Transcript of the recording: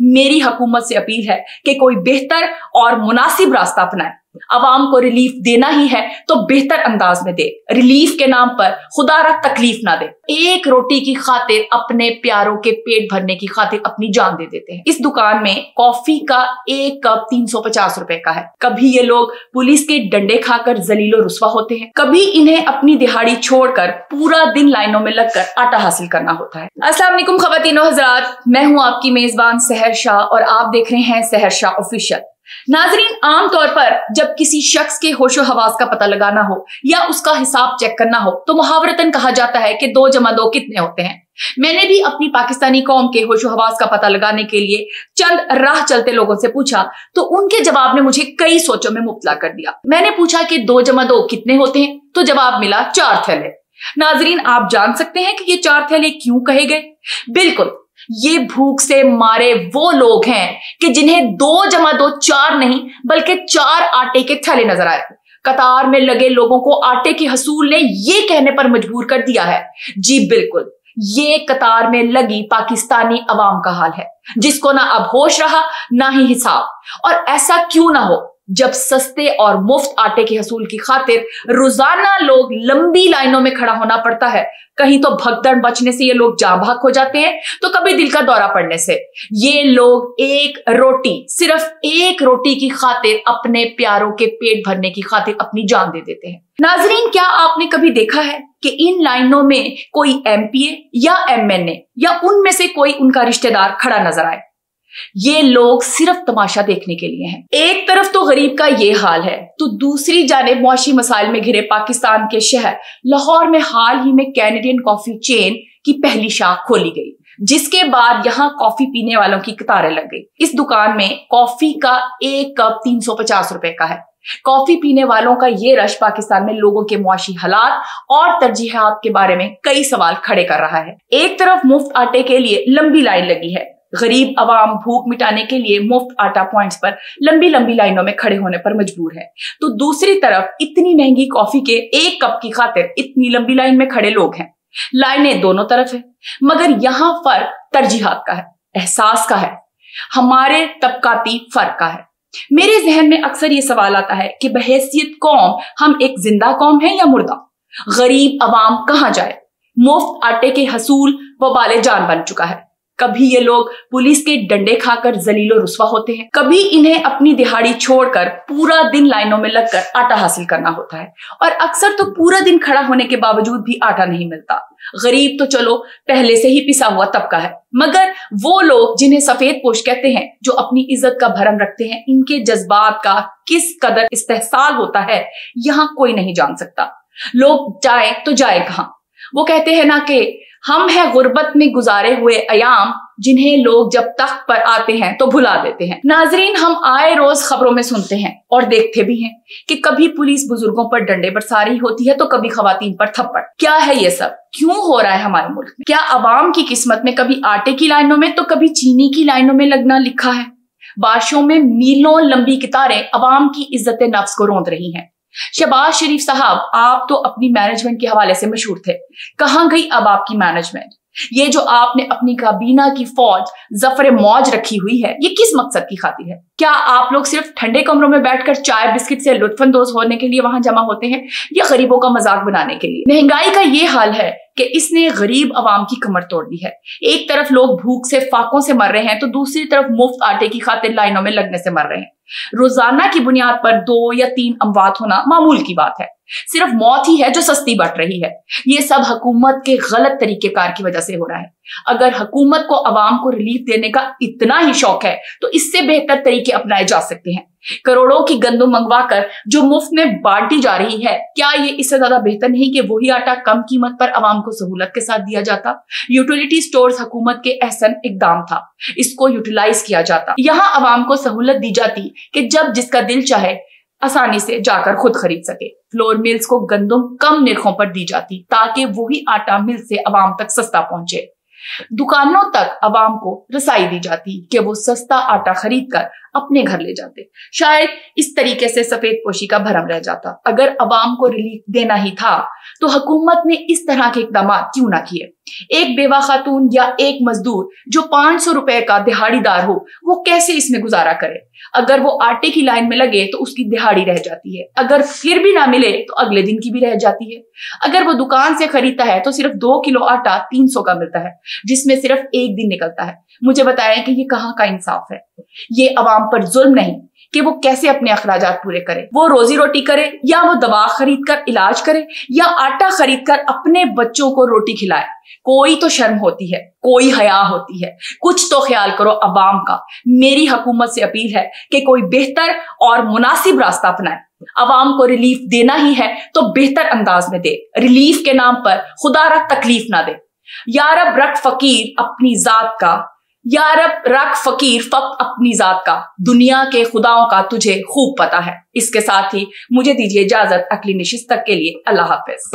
मेरी हुकूमत से अपील है कि कोई बेहतर और मुनासिब रास्ता अपनाए। अवाम को रिलीफ देना ही है तो बेहतर अंदाज में दे, रिलीफ के नाम पर खुदारा तकलीफ ना दे। एक रोटी की खातिर अपने प्यारों के पेट भरने की खातिर अपनी जान दे देते हैं। इस दुकान में कॉफी का एक कप 350 रुपए का है। कभी ये लोग पुलिस के डंडे खाकर जलीलो रुस्वा होते हैं, कभी इन्हें अपनी दिहाड़ी छोड़कर पूरा दिन लाइनों में लगकर आटा हासिल करना होता है। अस्सलाम वालेकुम ख़वातीनो हज़रात, मैं हूं आपकी मेजबान सहर शाह और आप देख रहे हैं सहर शाह ऑफिशियल। नाजरीन, आमतौर पर जब किसी शख्स के होशो हवास का पता लगाना हो या उसका हिसाब चेक करना हो तो मुहावरतन कहा जाता है कि 2 जमा 2 कितने होते हैं। मैंने भी अपनी पाकिस्तानी कौम के होशो हवास का पता लगाने के लिए चंद राह चलते लोगों से पूछा तो उनके जवाब ने मुझे कई सोचों में मुब्तला कर दिया। मैंने पूछा कि 2 जमा 2 कितने होते हैं तो जवाब मिला 4 थैले। नाजरीन, आप जान सकते हैं कि ये 4 थैले क्यों कहे गए? बिल्कुल, ये भूख से मारे वो लोग हैं कि जिन्हें 2 जमा 2 4 नहीं बल्कि 4 आटे के थैले नजर आए। कतार में लगे लोगों को आटे के हसूल ने ये कहने पर मजबूर कर दिया है। जी बिल्कुल, ये कतार में लगी पाकिस्तानी अवाम का हाल है, जिसको ना अब होश रहा ना ही हिसाब। और ऐसा क्यों ना हो जब सस्ते और मुफ्त आटे के हसूल की खातिर रोजाना लोग लंबी लाइनों में खड़ा होना पड़ता है। कहीं तो भगदड़ बचने से ये लोग जाँ भाग हो जाते हैं तो कभी दिल का दौरा पड़ने से। ये लोग सिर्फ एक रोटी की खातिर अपने प्यारों के पेट भरने की खातिर अपनी जान दे देते हैं। नाजरीन, क्या आपने कभी देखा है कि इन लाइनों में कोई एमपीए या एमएनए या उनमें से कोई उनका रिश्तेदार खड़ा नजर आए? ये लोग सिर्फ तमाशा देखने के लिए हैं। एक तरफ तो गरीब का ये हाल है तो दूसरी जानिब मुआशी मसाइल में घिरे पाकिस्तान के शहर लाहौर में हाल ही में कैनेडियन कॉफी चेन की पहली शाख खोली गई, जिसके बाद यहाँ कॉफी पीने वालों की कतारें लग गई। इस दुकान में कॉफी का एक कप 350 रुपए का है। कॉफी पीने वालों का ये रश पाकिस्तान में लोगों के मुआशी हालात और तरजीहात के बारे में कई सवाल खड़े कर रहा है। एक तरफ मुफ्त आटे के लिए लंबी लाइन लगी है, गरीब अवाम भूख मिटाने के लिए मुफ्त आटा पॉइंट्स पर लंबी लंबी लाइनों में खड़े होने पर मजबूर है, तो दूसरी तरफ इतनी महंगी कॉफी के एक कप की खातिर इतनी लंबी लाइन में खड़े लोग हैं। लाइनें दोनों तरफ है, मगर यहाँ फर्क तरजीहात का है, एहसास का है, हमारे तबकाती फर्क का है। मेरे जहन में अक्सर ये सवाल आता है कि बहैसियत कौम हम एक जिंदा कौम है या मुर्दा? गरीब अवाम कहाँ जाए? मुफ्त आटे के हसूल वबाले जान बन चुका है। कभी ये लोग पुलिस के डंडे खाकर जलीलो रुस्वा होते हैं, कभी इन्हें अपनी दिहाड़ी छोड़कर पूरा दिन लाइनों में लगकर आटा हासिल करना होता है और अक्सर तो पूरा दिन खड़ा होने के बावजूद भी आटा नहीं मिलता। गरीब तो चलो पहले से ही पिसा हुआ तबका है, मगर वो लोग जिन्हें सफेद पोश कहते हैं, जो अपनी इज्जत का भरम रखते हैं, इनके जज्बात का किस कदर इस्तेहसाल होता है यहाँ कोई नहीं जान सकता। लोग जाए तो जाए कहाँ? वो कहते हैं ना कि हम हैं गुर्बत में गुजारे हुए अयाम, जिन्हें लोग जब तख्त पर आते हैं तो भुला देते हैं। नाजरीन, हम आए रोज खबरों में सुनते हैं और देखते भी हैं कि कभी पुलिस बुजुर्गों पर डंडे बरसा रही होती है तो कभी खवातीन पर थप्पड़। क्या है ये सब? क्यों हो रहा है हमारे मुल्क में? क्या अवाम की किस्मत में कभी आटे की लाइनों में तो कभी चीनी की लाइनों में लगना लिखा है? बारिशों में मीलों लंबी कतारें अवाम की इज्जत नफ्स को रौंद रही हैं। शहबाज शरीफ साहब, आप तो अपनी मैनेजमेंट के हवाले से मशहूर थे, कहां गई अब आपकी मैनेजमेंट? ये जो आपने अपनी काबीना की फौज जफर मौज रखी हुई है, ये किस मकसद की खातिर है? क्या आप लोग सिर्फ ठंडे कमरों में बैठकर चाय बिस्किट से लुत्फानंदोज होने के लिए वहां जमा होते हैं या गरीबों का मजाक बनाने के लिए? महंगाई का ये हाल है कि इसने गरीब अवाम की कमर तोड़ दी है। एक तरफ लोग भूख से फाकों से मर रहे हैं तो दूसरी तरफ मुफ्त आटे की खातिर लाइनों में लगने से मर रहे हैं। रोजाना की बुनियाद पर 2 या 3 अमवात होना मामूल की बात है, सिर्फ मौत ही है जो सस्ती बट रही है। ये सब हुकूमत के गलत तरीकेकार की वजह से हो रहा है। अगर हुकूमत को अवाम को रिलीफ देने का इतना ही शौक है तो इससे बेहतर तरीके अपनाए जा सकते हैं। करोड़ों की गंदम मंगवाकर जो मुफ्त में बांटी जा रही है, क्या ये इससे ज्यादा बेहतर नहीं कि वही आटा कम कीमत पर अवाम को सहूलत के साथ दिया जाता? यूटिलिटी स्टोर्स हुकूमत के अहसन इकदाम था, इसको यूटिलाइज किया जाता। यहाँ अवाम को सहूलत दी जाती कि जब जिसका दिल चाहे आसानी से जाकर खुद खरीद सके। फ्लोर मिल्स को गंदम कम निर्खों पर दी जाती ताकि वही आटा मिल से अवाम तक सस्ता पहुंचे। दुकानों तक अवाम को रसाई दी जाती कि वो सस्ता आटा खरीद कर अपने घर ले जाते। शायद इस तरीके से सफेद पोशी का भरम रह जाता। अगर अवाम को रिलीफ देना ही था तो हुकूमत ने इस तरह के इकदाम क्यों ना किए? ایک بیوہ خاتون یا ایک مزدور جو 500 روپے کا دہاڑیدار ہو وہ کیسے اس میں گزارا کرے؟ اگر وہ آٹے کی لائن میں لگے تو اس کی دہاڑی رہ جاتی ہے، اگر پھر بھی نہ ملے تو اگلے دن کی بھی رہ جاتی ہے۔ اگر وہ دکان سے خریدتا ہے تو صرف 2 کلو آٹا 300 کا ملتا ہے، جس میں صرف ایک دن نکلتا ہے۔ مجھے بتائیں کہ یہ کہاں کا انصاف ہے؟ یہ عوام پر ظلم نہیں کہ وہ کیسے اپنے اخراجات پورے کرے، وہ روزی روٹی کرے یا وہ دوا خرید کر علاج کرے یا آٹا خرید کر اپنے بچوں کو روٹی کھلائے۔ کوئی تو شرم ہوتی ہے، کوئی حیا ہوتی ہے، کچھ تو خیال کرو عوام کا۔ میری حکومت سے اپیل ہے کہ کوئی بہتر اور مناسب راستہ اپنائے۔ عوام کو ریلیف دینا ہی ہے تو بہتر انداز میں دے، ریلیف کے نام پر خدا را تکلیف نہ دے۔ یا رب رکھ فقیر اپنی ذات کا، یا رب رکھ فقیر فقط اپنی ذات کا، دنیا کے خداؤں کا تجھے خوب پتہ ہے۔ اس کے ساتھ ہی مجھے دیجیے اجازت اگلی نشست تک کے لیے۔ اللہ حافظ۔